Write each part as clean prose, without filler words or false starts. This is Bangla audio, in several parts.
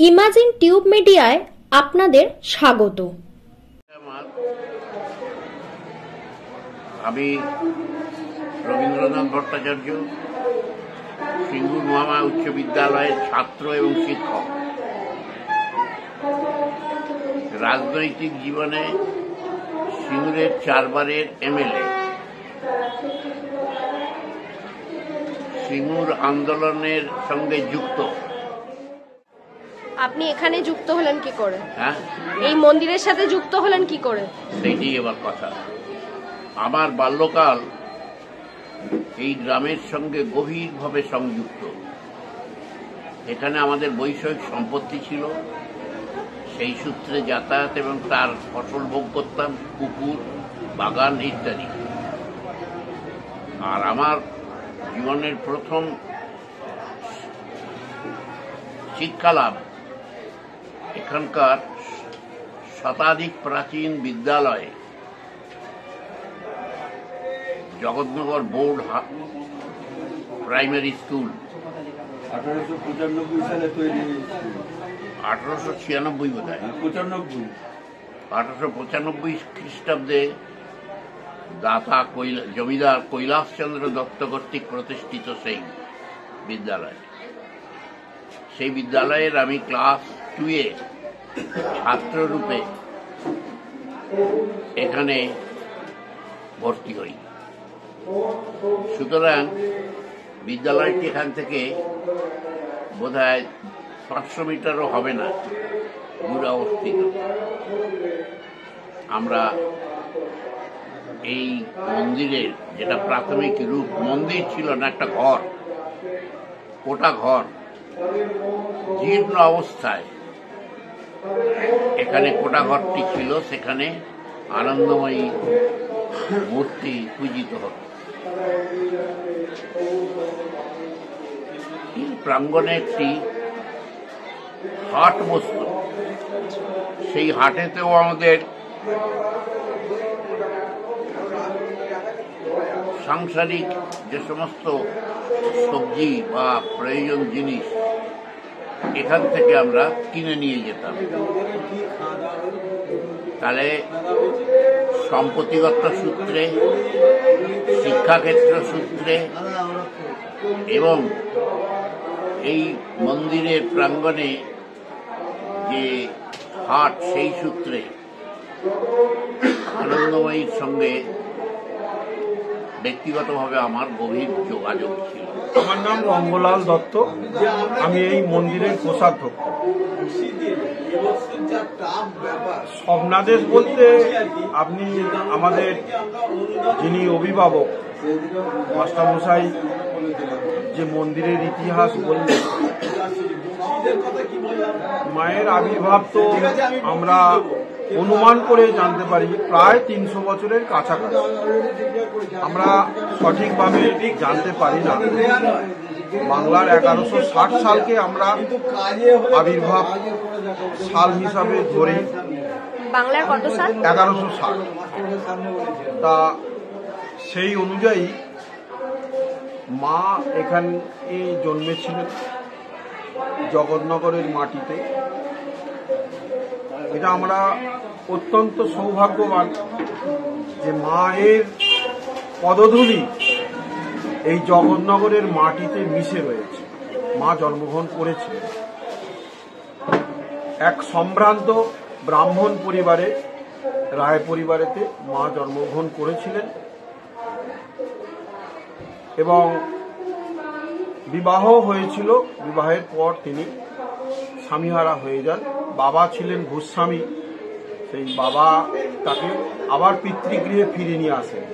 ইমাজিন টিউব মিডিয়ায় আপনাদের স্বাগত। আমি রবীন্দ্রনাথ ভট্টাচার্য, সিঙ্গুর মহামায়া উচ্চ বিদ্যালয়ের ছাত্র এবং শিক্ষক। রাজনৈতিক জীবনে সিঙ্গুরের 4 বারের এমএলএ, সিঙ্গুর আন্দোলনের সঙ্গে যুক্ত। আপনি এখানে যুক্ত হলেন কি করে? হ্যাঁ, এই মন্দিরের সাথে যুক্ত হলেন কি করে? সেইটাই এবার কথা। আমার বাল্যকাল এই গ্রামের সঙ্গে গভীরভাবে সংযুক্ত। এখানে আমাদের বৈষয়িক সম্পত্তি ছিল, সেই সূত্রে যাতায়াত এবং তার ফসল ভোগ করতাম, পুকুর, বাগান ইত্যাদি। আর আমার জীবনের প্রথম শিক্ষালাভ এখানকার শতাধিক প্রাচীন বিদ্যালয়ে, জগৎনগর বোর্ড প্রাইমারি স্কুল, 1896 বোধ হয়, 1895 খ্রিস্টাব্দে দাতা জমিদার কৈলাসচন্দ্র দত্ত কর্তৃক প্রতিষ্ঠিত সেই বিদ্যালয়। সেই বিদ্যালয়ের আমি ক্লাস 2-এ ছাত্ররূপে এখানে ভর্তি হই। সুতরাং বিদ্যালয়টি এখান থেকে বোধহয় 500 মিটারও হবে না দূরে অবস্থিত। আমরা এই মন্দিরের, যেটা প্রাথমিক রূপ মন্দির ছিল না, একটা ঘর, কোটা ঘর, জীর্ণ অবস্থায় এখানে কোটা ঘরটি ছিল, সেখানে আনন্দময়ী মূর্তি পূজিত হত। প্রাঙ্গণে একটি হাট বসত, সেই হাটেতেও আমাদের সাংসারিক যে সমস্ত সবজি বা প্রয়োজন জিনিস এখান থেকে আমরা কিনে নিয়ে যেতাম। তাহলে সম্পত্তিগত সূত্রে, শিক্ষাক্ষেত্র সূত্রে এবং এই মন্দিরের প্রাঙ্গণে যে হাট, সেই সূত্রে আনন্দময়ীর সঙ্গে ব্যক্তিগতভাবে আমার গভীর যোগাযোগ ছিল। আমার নাম রঙ্গলাল দত্ত, আমি এই মন্দিরের কোষাধ্যক্ষ। স্বপ্নাদেশ বলতে আপনি আমাদের যিনি অভিভাবক মাস্টারমশাই যে মন্দিরের ইতিহাস বললেন, মায়ের আবির্ভাব তো আমরা অনুমান করে জানতে পারি প্রায় 300 বছরের কাছাকাছি। আমরা সঠিকভাবে জানতে পারি না। বাংলার 1160 সালকে আমরা আবির্ভাব সাল হিসাবে ধরি। বাংলার কত সাল? 1160। তা সেই অনুযায়ী মা এখানে জন্মেছিলেন জগৎনগরের মাটিতে। এটা আমরা অত্যন্ত সৌভাগ্যবান যে মায়ের পদধূলি এই জগৎনগরের মাটিতে মিশে রয়েছে। মা জন্মগ্রহণ করেছিলেন এক সম্ভ্রান্ত ব্রাহ্মণ পরিবারে, রায় পরিবারেতে মা জন্মগ্রহণ করেছিলেন এবং বিবাহ হয়েছিল। বিবাহের পর তিনি স্বামীহারা হয়ে যান। বাবা ছিলেন ভূস্বামী, সেই বাবা তাকে আবার পিতৃগৃহে ফিরিয়ে নিয়ে আসেন।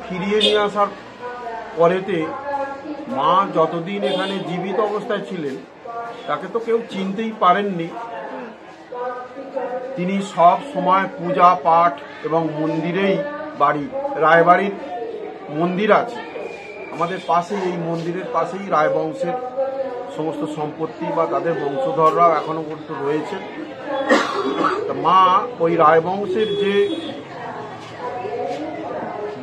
ফিরিয়ে নিয়ে আসার পরেতে মা যতদিন এখানে জীবিত অবস্থায় ছিলেন তাকে তো কেউ চিনতেই পারেননি। তিনি সব সময় পূজা পাঠ এবং মন্দিরেই বাড়ি, রায়বাড়ির মন্দির আছে আমাদের পাশে, এই মন্দিরের পাশেই রায়বংশের সমস্ত সম্পত্তি বা তাদের বংশধররাও এখনো পর্যন্ত রয়েছে। মা ওই রায়বংশের যে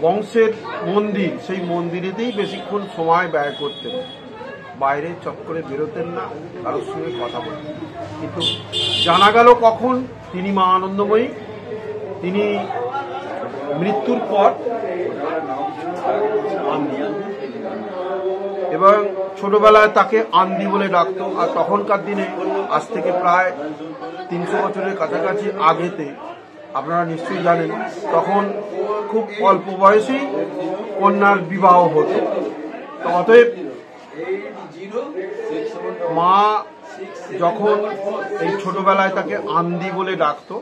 বংশের মন্দির, সেই মন্দিরেতেই বেশিক্ষণ সময় ব্যয় করতেন। বাইরে চট করে বেরোতেন না, কারোর সঙ্গে কথা বলতেন। কিন্তু জানা গেল কখন তিনি মা আনন্দময়ী, তিনি মৃত্যুর পর এবং ছোটবেলায় তাকে আন্দি বলে ডাকতো। আর তখনকার দিনে, আজ থেকে প্রায় 300 বছরের কাছাকাছি আগেতে, আপনারা নিশ্চয়ই জানেন, তখন খুব অল্প বয়সেই কন্যার বিবাহ হতো। তো অতএব মা যখন এই ছোটবেলায় তাকে আন্দি বলে ডাকতো,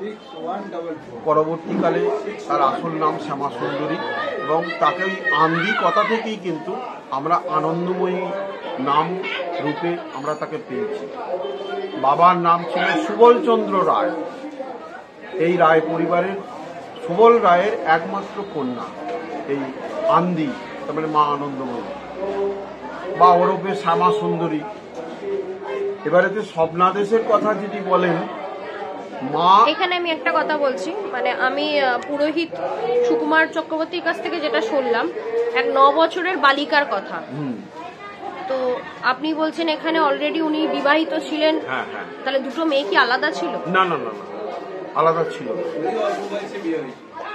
পরবর্তীকালে তার আসল নাম শ্যামা সুন্দরী, এবং তাকে ওই আন্দি কথা থেকেই কিন্তু আমরা আনন্দময়ী নাম রূপে আমরা তাকে পেয়েছি। বাবার নাম ছিল সুবলচন্দ্র রায়। এই রায় পরিবারের, সুবল রায়ের একমাত্র কন্যা এই আন্দি, তার মানে মা আনন্দময়ী বা ওরফে শ্যামা সুন্দরী। এবারেতে স্বপ্নাদেশের কথা যদি বলেন, মা, এখানে আমি একটা কথা বলছি, মানে আমি পুরোহিত সুকুমার চক্রবর্তীর কাছ থেকে যেটা শুনলাম, এক 9 বছরের বালিকার কথা। তো আপনি বলছেন এখানে অলরেডি উনি বিবাহিত ছিলেন। হ্যাঁ হ্যাঁ, তাহলে দুটো মেয়ে কি আলাদা ছিল? না না না না, আলাদা ছিল।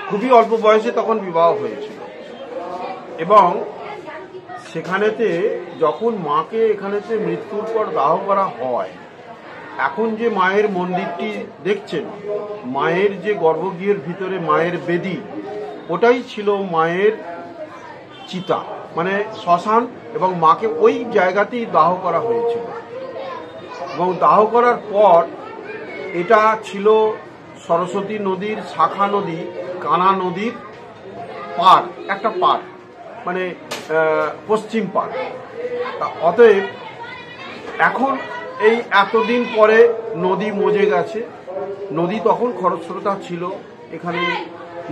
খুবই অল্প বয়সে তখন বিবাহ হয়েছিল। এবং সেখানেতে যখন মাকে এখানেতে মৃত্যুর পর দাহ করা হয়, এখন যে মায়ের মন্দিরটি দেখছেন, মায়ের যে গর্ভগৃহের ভিতরে মায়ের বেদি, ওটাই ছিল মায়ের চিতা, মানে শ্মশান, এবং মাকে ওই জায়গাতেই দাহ করা হয়েছিল। এবং দাহ করার পর এটা ছিল সরস্বতী নদীর শাখা নদী, কানা নদীর পার, একটা পার, মানে পশ্চিম পার। অতএব এখন এই এতদিন পরে নদী মজে গেছে। নদী তখন খরস্রোতা ছিল, এখানে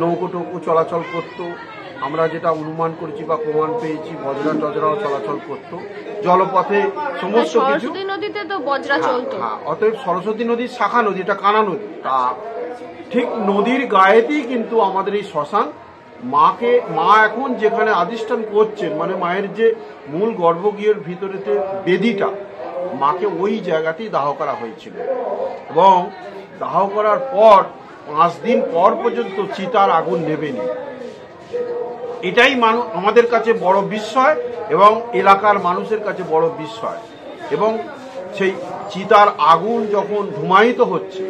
নৌকো টৌকো চলাচল করত। আমরা যেটা অনুমান করেছি বা প্রমাণ পেয়েছি, বজরা টজরাও চলাচল করত জলপথে, সমস্ত কিছু। সরস্বতী নদীতে তো বজরা চলতো। হ্যাঁ, অতএব সরস্বতী নদীর শাখা নদী, এটা কানা নদী। তা ঠিক নদীর গায়েতেই কিন্তু আমাদের এই শ্মশান। মা এখন যেখানে আধিষ্ঠান করছেন, মানে মায়ের যে মূল গর্ভগৃহের ভিতরেতে বেদিটা, মাকে ওই জায়গাতেই দাহ করা হয়েছিল। এবং দাহ করার পর 5 দিন পর পর্যন্ত চিতার আগুন নেবেনি। এটাই আমাদের কাছে বড় বিস্ময় এবং এলাকার মানুষের কাছে বড় বিস্ময়। এবং সেই চিতার আগুন যখন ধুমায়িত হচ্ছে,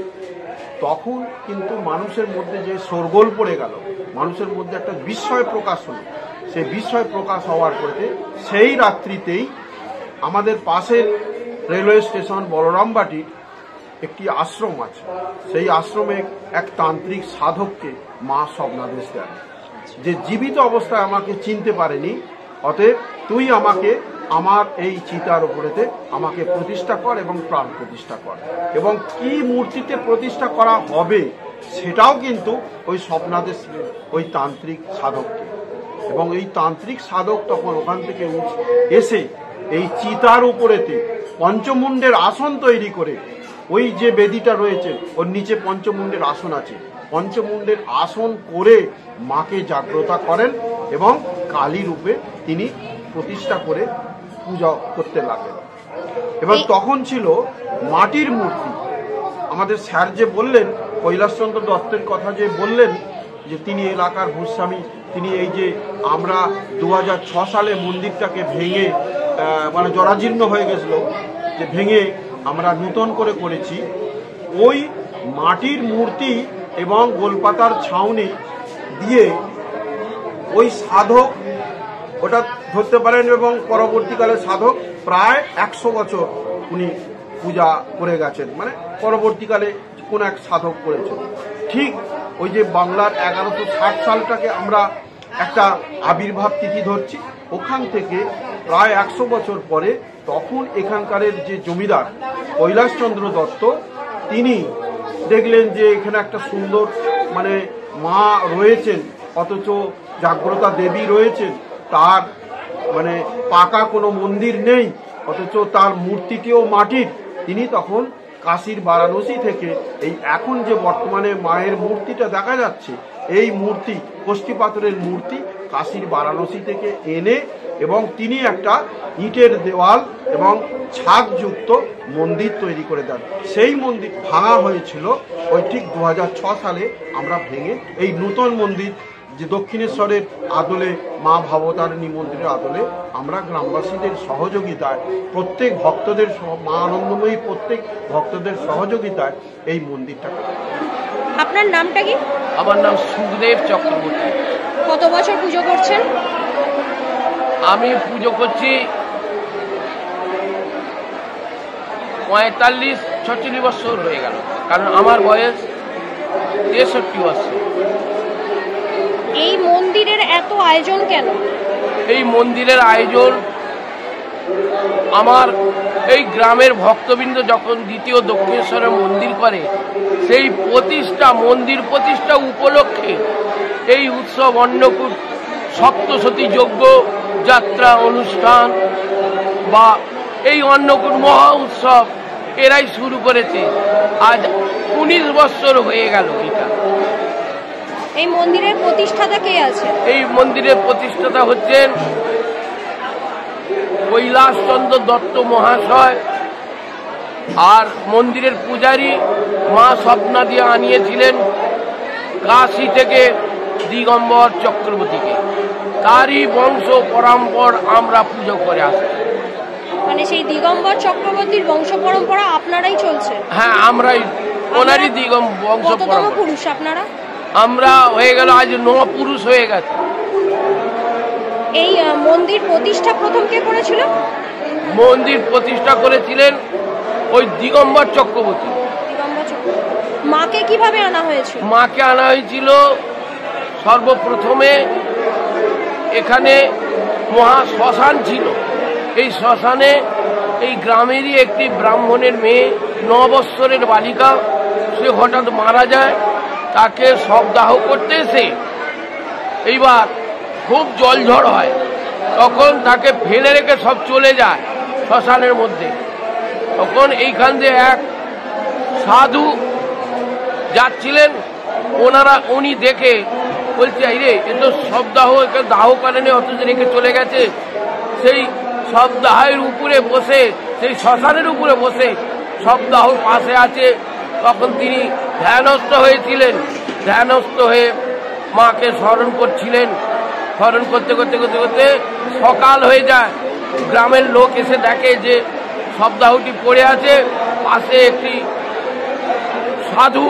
তখন কিন্তু মানুষের মধ্যে যে শোরগোল পড়ে গেল, মানুষের মধ্যে একটা বিস্ময় প্রকাশ হলো। সেই বিস্ময় প্রকাশ হওয়ার পরে সেই রাত্রিতেই আমাদের পাশের রেলওয়ে স্টেশন বলরামবাটির একটি আশ্রম আছে, সেই আশ্রমে এক তান্ত্রিক সাধককে মা স্বপ্নাদেশ দেন যে জীবিত অবস্থায় আমাকে চিনতে পারেনি, অতএব তুই আমাকে আমার এই চিতার উপরেতে আমাকে প্রতিষ্ঠা কর এবং প্রাণ প্রতিষ্ঠা কর। এবং কি মূর্তিতে প্রতিষ্ঠা করা হবে সেটাও কিন্তু ওই স্বপ্নাদেশ ওই তান্ত্রিক সাধককে। এবং এই তান্ত্রিক সাধক তখন ওখান থেকে এসে এই চিতার উপরেতে পঞ্চমুণ্ডের আসন তৈরি করে, ওই যে বেদিটা রয়েছে ওর নিচে পঞ্চমুণ্ডের আসন আছে, পঞ্চমুণ্ডের আসন করে মাকে জাগ্রতা করেন এবং কালী রূপে তিনি প্রতিষ্ঠা করে পূজা করতে লাগলেন। এবং তখন ছিল মাটির মূর্তি। আমাদের স্যার যে বললেন, কৈলাসচন্দ্র দত্তের কথা যে বললেন, যে তিনি এলাকার ভূস্বামী, তিনি এই যে আমরা 2006 সালে মন্দিরটাকে ভেঙে, মানে জরাজীর্ণ হয়ে গেছিল, যে ভেঙে আমরা নূতন করে করেছি, ওই মাটির মূর্তি এবং গোলপাতার ছাউনি দিয়ে ওই সাধক ওটা ধরতে পারেন। এবং পরবর্তীকালে সাধক প্রায় 100 বছর উনি পূজা করে গেছেন, মানে পরবর্তীকালে কোন এক সাধক করেছেন। ঠিক ওই যে বাংলার 1160 সালটাকে আমরা একটা আবির্ভাব তিথি ধরছি, ওখান থেকে প্রায় 100 বছর পরে তখন এখানকারের যে জমিদার কৈলাসচন্দ্র দত্ত, তিনি দেখলেন যে এখানে একটা সুন্দর মানে মা রয়েছেন, অথচ জাগ্রতা দেবী রয়েছেন, তার মানে পাকা কোনো মন্দির নেই, অথচ তার মূর্তিটিও মাটির। তিনি তখন কাশীর বারাণসী থেকে এই এখন যে বর্তমানে মায়ের মূর্তিটা দেখা যাচ্ছে, এই মূর্তি কষ্টি পাথরের মূর্তি কাশীর বারাণসী থেকে এনে এবং তিনি একটা ইটের দেওয়াল এবং ছাদযুক্ত মন্দির তৈরি করে দেন। সেই মন্দির ভাঙা হয়েছিল ওই ঠিক 2006 সালে আমরা ভেঙে এই নূতন মন্দির যে দক্ষিণেশ্বরের আদলে মা ভবতারিণী মন্দিরের আদলে আমরা গ্রামবাসীদের সহযোগিতায় প্রত্যেক ভক্তদের মা আনন্দময়ী প্রত্যেক ভক্তদের সহযোগিতায় এই মন্দিরটা। আপনার নামটা কি? আমার নাম সুখদেব চক্রবর্তী। কত বছর পুজো করছেন? আমি পুজো করছি 45-46 বছর হয়ে গেল, কারণ আমার বয়স 63 বছর। এই মন্দিরের এত আয়োজন কেন? এই মন্দিরের আয়োজন আমার এই গ্রামের ভক্তবৃন্দ যখন দ্বিতীয় দক্ষিণেশ্বরের মন্দির করে, সেই মন্দির প্রতিষ্ঠা উপলক্ষে এই উৎসব অন্নকূট সপ্তশতী যজ্ঞ যাত্রা অনুষ্ঠান বা এই অন্নকূট মহা উৎসব এরাই শুরু করেছে। আজ 19 বছর হয়ে গেল এটা। এই মন্দিরের প্রতিষ্ঠাতা কে আছে? এই মন্দিরের প্রতিষ্ঠাতা হচ্ছেন কৈলাসচন্দ্র দত্ত মহাশয়, আর মন্দিরের পূজারী মা স্বপ্না দিয়ে আনিয়েছিলেন কাশী থেকে দিগম্বর চক্রবর্তীকে। তারই বংশ পরম্পর আমরা পুজো করে আসছি। মানে সেই দিগম্বর চক্রবর্তীর বংশ পরম্পরা আপনারাই চলছে? হ্যাঁ, আমরাই ওনারই বংশ পরম্পরা। পুরুষ আপনারা? আমরা হয়ে গেল আজ 9 পুরুষ হয়ে গেছে। এই মন্দির প্রতিষ্ঠা প্রথম কে করেছিল? মন্দির প্রতিষ্ঠা করেছিলেন ওই দিগম্বর চক্রবর্তী। মাকে কিভাবে আনা হয়েছিল? মাকে আনা হয়েছিল সর্বপ্রথমে এখানে মহা শ্মশান ছিল। এই শ্মশানে এই গ্রামেরই একটি ব্রাহ্মণের মেয়ে 9 বৎসরের বালিকা, সে হঠাৎ মারা যায়। তাকে শবদাহ করতে এসে এইবার খুব জলঝড় হয়, তখন তাকে ফেলে রেখে সব চলে যায় শ্মশানের মধ্যে। তখন এইখান দিয়ে এক সাধু যাচ্ছিলেন, উনি দেখে বলছে, এই রে, এ তো শবদাহ, একে দাহ করেনি, অথচ রেখে চলে গেছে। সেই শবদাহের উপরে বসে, সেই শ্মশানের উপরে বসে শবদাহর পাশে আছে। তখন তিনি ধ্যানস্থ হয়েছিলেন, ধ্যানস্থ হয়ে মাকে স্মরণ করছিলেন। স্মরণ করতে করতে করতে করতে সকাল হয়ে যায়। গ্রামের লোক এসে দেখে যে শবদাহটি পড়ে আছে, পাশে একটি সাধু,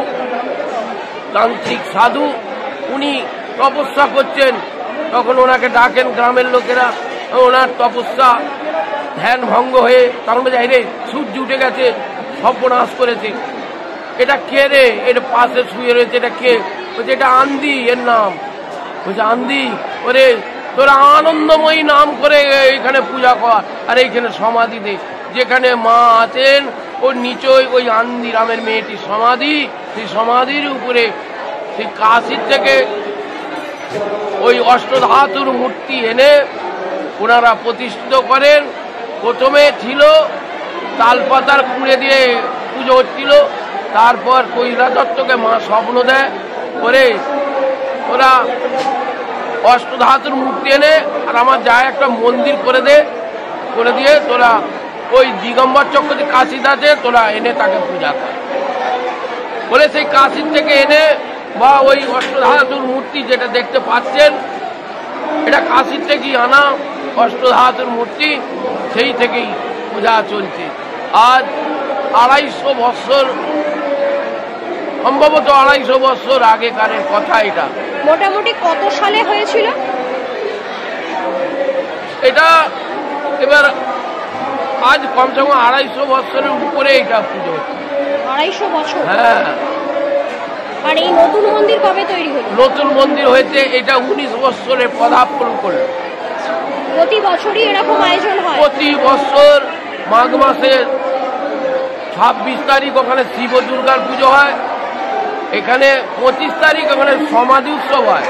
তান্ত্রিক সাধু, উনি তপস্যা করছেন। তখন ওনাকে ডাকেন গ্রামের লোকেরা, ওনার তপস্যা ধ্যান ভঙ্গ হয়ে তখন বলছে, রে, সূর্য উঠে গেছে, সর্বনাশ করেছে। এটা কে রে? এটা পাশে শুয়ে রয়েছে, এটা কে? বলছে, এটা আন্দি, এর নাম। বলছে, আন্দি? ওরে, তোরা আনন্দময়ী নাম করে এখানে পূজা কর, আর এইখানে সমাধি দে। যেখানে মা আছেন ওর নিচই ওই আন্দি রামের মেয়েটি সমাধি। সেই সমাধির উপরে সেই কাশীর থেকে ওই অষ্টধাতুর মূর্তি এনে ওনারা প্রতিষ্ঠিত করেন। প্রথমে ছিল তালপাতার খুঁড়ে দিয়ে পুজো হচ্ছিল, তারপর কৈলাসদত্তকে মা স্বপ্ন দেয়, করে ওরা অষ্টধাতুর মূর্তি এনে আর আমার যায় একটা মন্দির করে দিয়ে তোরা ওই দিগম্বর চক্রবর্তী কাশীতে আছে, তোরা এনে তাকে পূজা কর বলে সেই কাশীর থেকে এনে, বা ওই অষ্টধাতুর মূর্তি যেটা দেখতে পাচ্ছেন, এটা কাশীর থেকেই আনা অষ্টধাতুর মূর্তি, সেই থেকেই পূজা চলছে। আজ 250 বৎসর, সম্ভবত 250 বৎসর আগেকারের কথা এটা। মোটামুটি কত সালে হয়েছিল এটা? এবার আজ কমসে কম 250 বৎসরের উপরে এটা পুজো হচ্ছে। 250 বছর? হ্যাঁ। আর এই নতুন মন্দির কবে তৈরি হলো? নতুন মন্দির হয়েছে এটা 19 বৎসরে পদার্পণ করলো। প্রতি বছরই এরকম আয়োজন হয়? প্রতি বছর মাঘ মাসের 26 তারিখ ওখানে শিব দুর্গার পুজো হয়। এখানে 25 তারিখ ওখানে সমাধি উৎসব হয়।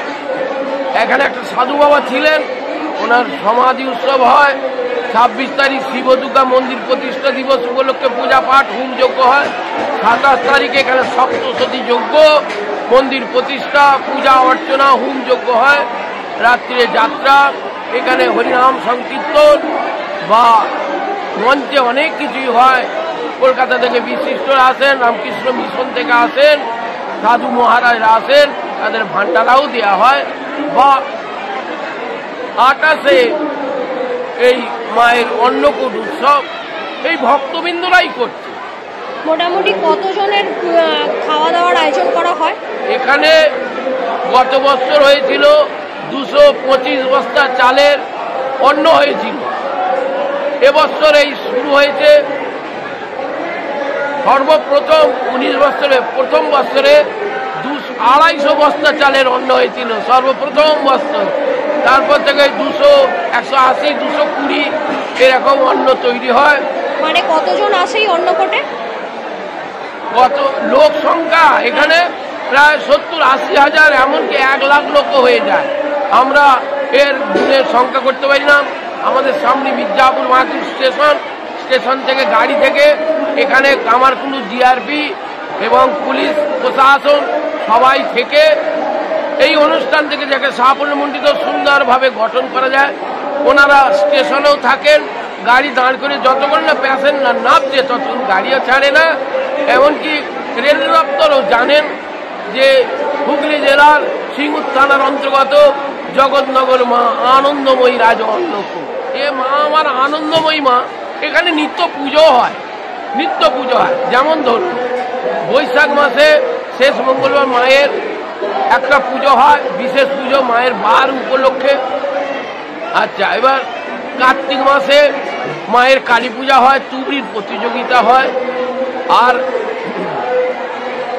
এখানে একটা সাধু বাবা ছিলেন, ওনার সমাধি উৎসব হয়। 26 তারিখ শিব দুর্গা মন্দির প্রতিষ্ঠা দিবস উপলক্ষে পূজা পাঠ হোম যজ্ঞ হয়। 27 তারিখে এখানে সপ্তশতী যজ্ঞ, মন্দির প্রতিষ্ঠা, পূজা অর্চনা, হোম যজ্ঞ হয়। রাত্রে যাত্রা, এখানে হরিনাম সংকীর্তন বা মঞ্চে অনেক কিছুই হয়। কলকাতা থেকে বিশিষ্টরা আসেন, রামকৃষ্ণ মিশন থেকে আসেন, সাধু মহারাজরা আসেন, তাদের ভান্ডারাও দেওয়া হয়। বা 28-এ এই মায়ের অন্নকূট উৎসব এই ভক্তবৃন্দরাই করছে। মোটামুটি কতজনের খাওয়া দাওয়ার আয়োজন করা হয় এখানে? গত বছর হয়েছিল 225 বস্তা চালের অন্ন হয়েছিল। এবছর এই শুরু হয়েছে সর্বপ্রথম 19 বছরে, প্রথম বছরে 250 বস্তা চালের অন্ন হয়েছিল সর্বপ্রথম বছর। তারপর থেকে 200, 180, 220 এরকম অন্ন তৈরি হয়। মানে কতজন আসে এই অন্নকূটে? কত লোক সংখ্যা এখানে প্রায় 70-80 হাজার, এমনকি 1 লাখ লোক হয়ে যায়। আমরা এর দিনের সংখ্যা করতে পারি না। আমাদের সামনে মির্জাপুর মাহাতুর স্টেশন থেকে গাড়ি থেকে এখানে কামারকুণ্ডু জিআরপি এবং পুলিশ প্রশাসন সবাই থেকে এই অনুষ্ঠান থেকে যাকে সাফল্যমণ্ডিত সুন্দরভাবে গঠন করা যায়, ওনারা স্টেশনেও থাকেন। গাড়ি দাঁড় করে যতক্ষণ না প্যাসেঞ্জার নামছে ততক্ষণ গাড়িও ছাড়ে না। এমনকি রেল দপ্তরও জানেন যে হুগলি জেলার সিঙ্গুর থানার অন্তর্গত জগৎনগর মা আনন্দময়ী রাজ অন্নকূট, এ মা আমার আনন্দময়ী মা। এখানে নিত্য পুজো হয়, নিত্য পুজো হয়। যেমন ধরুন বৈশাখ মাসে শেষ মঙ্গলবার মায়ের একটা পুজো হয়, বিশেষ পুজো মায়ের বার উপলক্ষে। আচ্ছা, এবার কার্তিক মাসে মায়ের কালী পূজা হয়, তুবড়ির প্রতিযোগিতা হয়। আর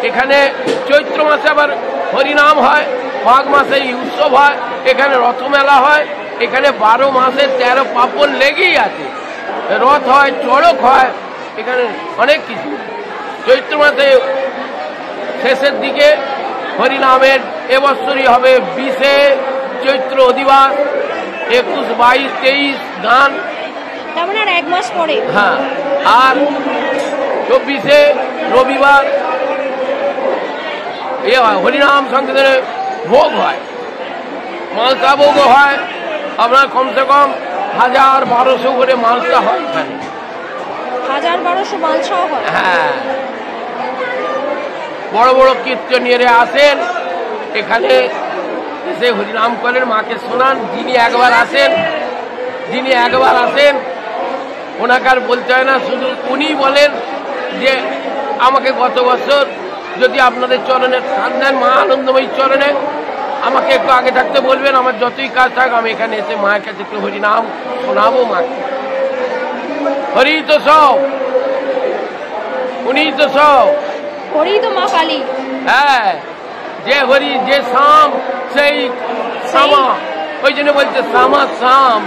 এখানে চৈত্র মাসে আবার হরিনাম হয়, মাঘ মাসে এই উৎসব হয়, এখানে রথমেলা হয়। এখানে 12 মাসে 13 পার্বণ লেগেই আছে। রথ হয়, চড়ক হয়, এখানে অনেক কিছু। চৈত্র মাসে শেষের দিকে হরিনামের এবছরই হবে 20-এ চৈত্র অধিবাস, 21, 22, 23 গান। তেমন আর 1 মাস পরে। হ্যাঁ, আর 24-এ রবিবার এ হয় হরিনাম সংকীর্তনের ভোগ হয়, মালসা ভোগও হয়। আপনার কমসে কম 1000-1200 করে মালসা হয় এখানে। 1000-1200 মালসাও হয়? হ্যাঁ, বড় বড় কীর্তনীয়রা আসেন এখানে, এসে হরিনাম করেন, মাকে শোনান। যিনি একবার আসেন ওনাকে আর বলতে হয় না, শুধু উনি বলেন যে আমাকে গত বছর যদি আপনাদের চরণে স্থান দেন, মা আনন্দময়ী চরণে, আমাকে একটু আগে থাকতে বলবেন, আমার যতই কাজ থাক আমি এখানে এসে মায়ের কাছে একটু হরিনাম শোনাবো মাকে। হরি তো সব, উনি তো সব, হরি তো মা কালী। হ্যাঁ, যে হরি যে শাম সেই শ্যামা, ওই জন্য বলছে শ্যামা শ্যাম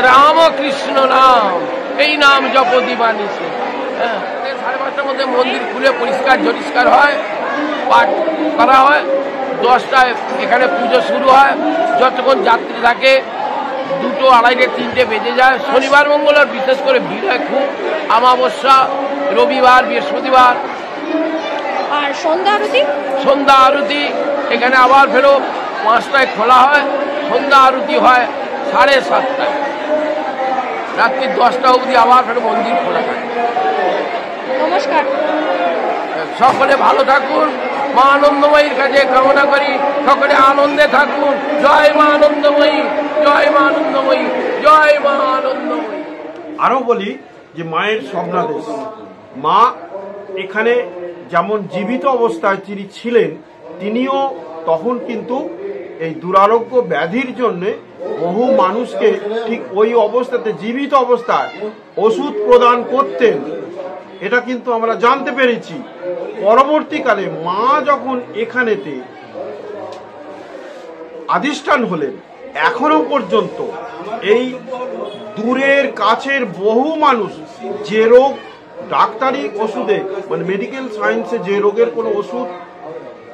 রামকৃষ্ণ নাম, এই নাম জপ দিবানিশি। হ্যাঁ, 5:30টার মধ্যে মন্দির খুলে পরিষ্কার হয়, পাঠ করা হয়। 10টায় এখানে পুজো শুরু হয়, যতক্ষণ যাত্রী থাকে 2, 2:30, 3টে বেজে যায়। শনিবার মঙ্গলবার বিশেষ করে ভিড় হয় খুব, অমাবস্যা, রবিবার, বৃহস্পতিবার। আর সন্ধ্যা আরতি এখানে আবার ফেরো 5টায় খোলা হয়, সন্ধ্যা আরতি হয় 7:30টায়, রাত্রি 10টা অবধি আবার ফেরো মন্দির খোলা থাকে। নমস্কার। সকলে ভালো থাকুন, মা আনন্দময়ীর কাছে কামনা করি সকলে আনন্দে থাকুন। জয় মা আনন্দময়ী, জয় মা আনন্দময়ী, জয় মা আনন্দময়ী। আরো বলি যে মায়ের স্বপ্নাদেশ, মা এখানে যেমন জীবিত অবস্থায় তিনি ছিলেন, তিনিও তখন কিন্তু এই দুরারোগ্য ব্যাধির জন্য বহু মানুষকে ঠিক ওই অবস্থাতে জীবিত অবস্থায় ওষুধ প্রদান করতেন। এটা কিন্তু আমরা জানতে পেরেছি। পরবর্তীকালে মা যখন এখানেতে আধিষ্ঠান হলেন, এখনো পর্যন্ত এই দূরের কাছের বহু মানুষ যে রোগ ডাক্তারি ওষুধে মানে মেডিকেল সায়েন্সে যে রোগের কোনো ওষুধ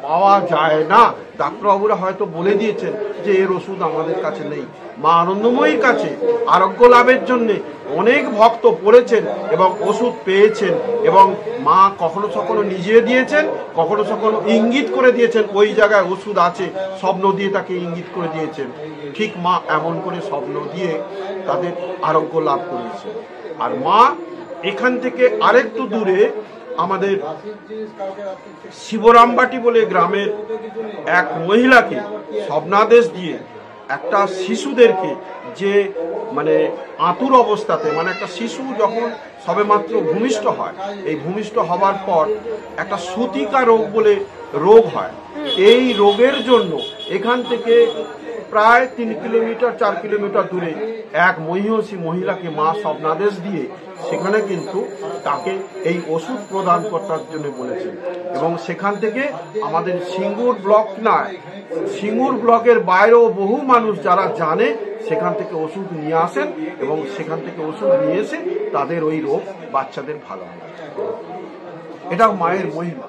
পাওয়া যায় না। ডাক্তারবাবুরা হয়তো বলে দিয়েছেন যে এর ওষুধ আমাদের কাছে নেই। মা আনন্দময়ীর কাছে আরোগ্য লাভের জন্য অনেক ভক্ত পড়েছেন এবং ওষুধ পেয়েছেন, এবং মা কখনো কখনো নিজে দিয়েছেন, কখনো কখনো ইঙ্গিত করে দিয়েছেন ওই জায়গায় ওষুধ আছে, স্বপ্ন দিয়ে তাকে ইঙ্গিত করে দিয়েছেন। ঠিক মা এমন করে স্বপ্ন দিয়ে তাদের আরোগ্য লাভ করেছে। আর মা এখান থেকে আরেকটু দূরে আমাদের শিবরামবাটি বলে গ্রামের এক মহিলাকে স্বপ্নাদেশ দিয়ে একটা শিশুদেরকে, যে মানে আতুর অবস্থাতে, মানে একটা শিশু যখন সবেমাত্র ভূমিষ্ঠ হয়, এই ভূমিষ্ঠ হওয়ার পর একটা সূতিকা রোগ বলে রোগ হয়। এই রোগের জন্য এখান থেকে প্রায় 3 কিলোমিটার 4 কিলোমিটার দূরে এক মহিষী মহিলাকে মা স্বপ্নাদেশ দিয়ে সেখানে কিন্তু তাকে এই ওষুধ প্রদান করার জন্য বলেছেন। এবং সেখান থেকে আমাদের সিঙ্গুর ব্লক নয়, সিঙ্গুর ব্লকের বাইরেও বহু মানুষ যারা জানে সেখান থেকে ওষুধ নিয়ে আসেন, এবং সেখান থেকে ওষুধ নিয়ে এসে তাদের ওই রোগ বাচ্চাদের ভালো হয়। এটা মায়ের মহিমা।